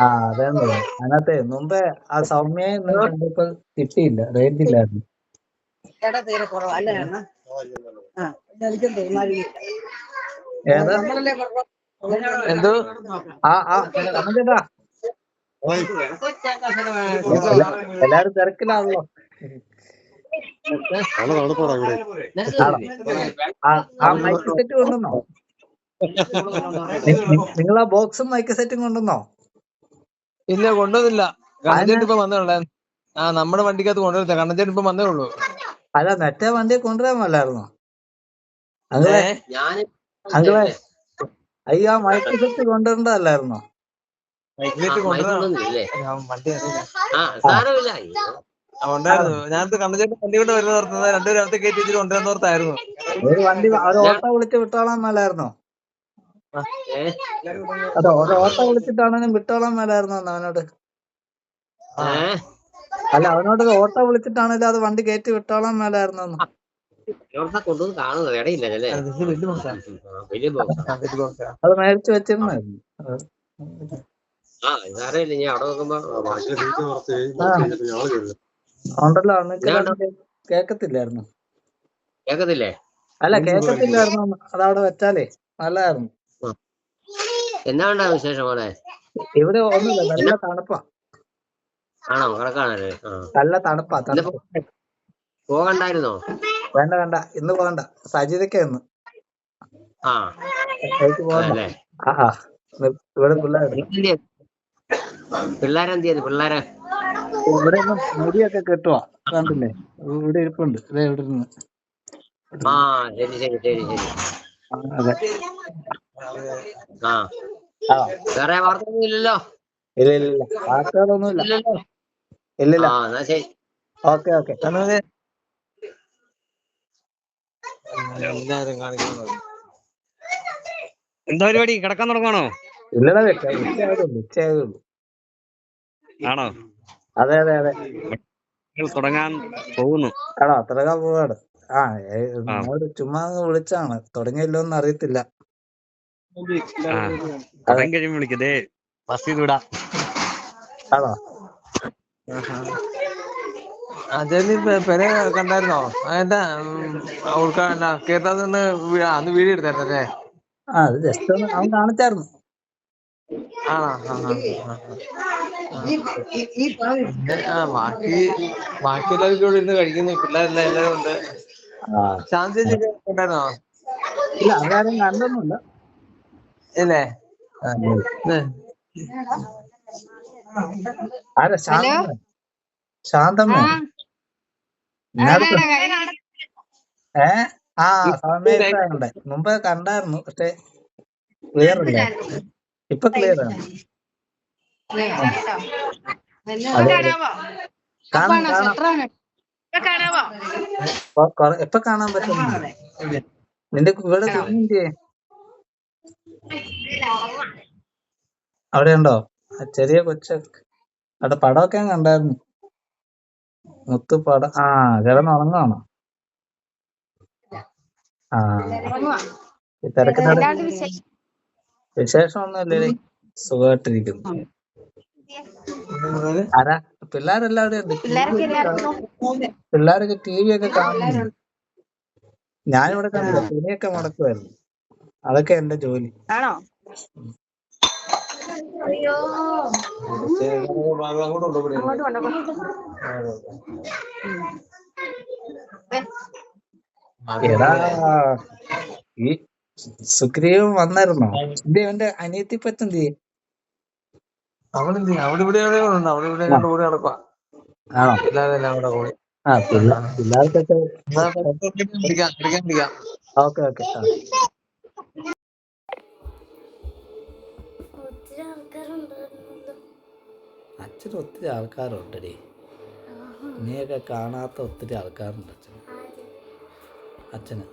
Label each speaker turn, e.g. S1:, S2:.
S1: ആ അതെന്ന് അതിനകത്തെ മുമ്പേ ആ സൗമ്യയെ കണ്ടപ്പോ കിട്ടിയില്ല, റേഞ്ച് ഇല്ലായിരുന്നു. ഏതാ
S2: എന്തോ
S1: കണ്ണഞ്ചേട്ടാ, എല്ലാരും തിരക്കിലാണല്ലോ. ആ മൈക്ക് സെറ്റ് കൊണ്ടുവന്നോ? നിങ്ങൾ ആ ബോക്സും മൈക്ക് സെറ്റും കൊണ്ടുവന്നോ?
S2: ഇല്ല, കൊണ്ടുവന്നില്ല.
S1: അതിന്
S2: കണ്ണഞ്ചേട്ട് ഇപ്പൊ വന്നേ ഉള്ളേ. നമ്മുടെ വണ്ടിക്കകത്ത് കൊണ്ടുവരുത്ത. കണ്ണഞ്ചേട്ട് ഇപ്പൊ വന്നേ ഉള്ളൂ.
S1: അല്ല, മറ്റേ വണ്ടി കൊണ്ടുവരാൻ മേലായിരുന്നോ അങ്ങളെ? അങ്ങളെ അയ്യോ, മൈക്ക് സെറ്റ് കൊണ്ടുവരണ്ടല്ലായിരുന്നോ?
S2: ഉണ്ടായിരുന്നു. ഞാനത് കണ്ണഞ്ചേട്ട് വണ്ടി കൊണ്ട് വരുന്ന ഓർത്തത്. രണ്ടുപേരും അടുത്ത് കയറ്റി വെച്ചിട്ട് കൊണ്ടുവരുന്ന ഓർത്തായിരുന്നു.
S1: ഒരു ഓട്ടോ വിളിച്ച് വിട്ടോളാൻ മേലായിരുന്നോ? അതെ, ഒരു ഓട്ടോ വിളിച്ചിട്ടാണെങ്കിലും വിട്ടോളാൻ മേലായിരുന്നോ അവനോട്? അല്ല, അവനോട് ഒരു ഓട്ടോ വിളിച്ചിട്ടാണെങ്കിലും അത് വണ്ടി കയറ്റി വിട്ടോളാൻ മേലായിരുന്നോ? അത് മേടിച്ചു വെച്ചിരുന്നായിരുന്നു. ഉണ്ടല്ലോ, നിങ്ങൾക്ക് കേക്കത്തില്ലായിരുന്നു. അല്ല, കേക്കത്തില്ലായിരുന്നു. അതവിടെ വെച്ചാലേ നല്ലതായിരുന്നു.
S3: എന്നാ ഉണ്ടാ വിശേഷം മോളെ?
S1: ഇവിടെ ഒന്നുമില്ല, നല്ല തണുപ്പാ.
S3: ആണോ? കിടക്കാണല്ലേ?
S1: നല്ല തണുപ്പാ.
S3: പോകണ്ടായിരുന്നോ?
S1: വേണ്ട, ഇന്ന് പോകണ്ട. സജിതയ്ക്ക് ഇന്ന് പോകണ്ട. ഇവിടെ
S3: പിള്ളേരെന്ത് പിള്ളേരെ
S1: ഇവിടെ മുടിയൊക്കെ കെട്ടുവാ, കണ്ടില്ലേ? ഇവിടെ ഇരിപ്പുണ്ട്. ഇവിടെ ഇരുന്ന്.
S3: ശരി.
S1: അതെ.
S3: വേറെ വാർത്തയൊന്നും ഇല്ലല്ലോ?
S1: ഇല്ല, വാർത്തകളൊന്നുമില്ല. ഇല്ലില്ല. ഓക്കെ.
S2: എല്ലാരും കാണിക്കുന്നു. എന്താ പരിപാടി? കിടക്കാൻ തുടങ്ങാണോ?
S1: ഇല്ലടാ, ഉച്ചയായതുള്ളൂ.
S2: ആണോ?
S1: അതെ.
S2: തുടങ്ങാൻ പോകുന്നു.
S1: ആണോ? തുടങ്ങാൻ പോവാണ്. നമ്മള് ചുമ്മാ വിളിച്ചാണ്. തുടങ്ങിയില്ലോന്ന് അറിയത്തില്ല.
S2: കഴിയുമ്പോ വിളിക്കതേ ബസ് ചെയ്ത് വിടാം.
S1: ആണോ?
S2: അജയ് പെര കണ്ടായിരുന്നോ? എന്താ കേരളത്തിൽ നിന്ന് അന്ന് വീഡിയോ എടുത്തായിരുന്നല്ലേ?
S1: അത് ജസ്റ്റ് ഒന്ന് അവൻ കാണിച്ചായിരുന്നു.
S2: ബാക്കി എല്ലാവരും കൂടെ ഇരുന്ന് കഴിക്കുന്നു. പിള്ളേരെല്ലാരും ഉണ്ട്. ശാന്തി ഉണ്ടായിരുന്നോ?
S1: ഇല്ല, അവരാരും കണ്ടൊന്നുമില്ല.
S2: ഇല്ലേ?
S1: ആരാ? ശാന്തമ്മ. സമയത്തുണ്ട്. മുമ്പ് കണ്ടായിരുന്നു, പക്ഷെ ക്ലിയർ അല്ല. ഇപ്പൊ ക്ലിയർ ആണ്. എപ്പൊ കാണാൻ പറ്റുന്നു? നിന്റെ ഇവിടെ കുഞ്ഞിന്റെ അവിടെ ഉണ്ടോ? ചെറിയ കൊച്ചൊക്കെ അവിടെ പടമൊക്കെ കണ്ടായിരുന്നു. മുത്തുപടം. കിടന്നുറങ്ങാണോ? തിരക്കിനോട് വിശേഷമൊന്നുമില്ലേ? സുഖമായിട്ടിരിക്കുന്നു. ആരാ? പിള്ളേരെല്ലാവരും ഉണ്ട്. പിള്ളേരൊക്കെ TV ഒക്കെ കാണുന്നു. ഞാനിവിടെ കണ്ടില്ല, തുണിയൊക്കെ മുടക്കുമായിരുന്നു. അതൊക്കെ എന്റെ ജോലി. എടാ, ഈ സുഗ്രീവ് വന്നായിരുന്നോ? അവന്റെ അനിയത്തി പറ്റെന്ത്?
S2: അവിടെ ഇവിടെ കൂടി നടക്കുക.
S1: പിള്ളേർക്കൊക്കെ ഓക്കെ. അച്ഛന് ഒത്തിരി ആൾക്കാരുണ്ടടി. നീയൊക്കെ കാണാത്ത ഒത്തിരി ആൾക്കാരുണ്ട് അച്ഛന്.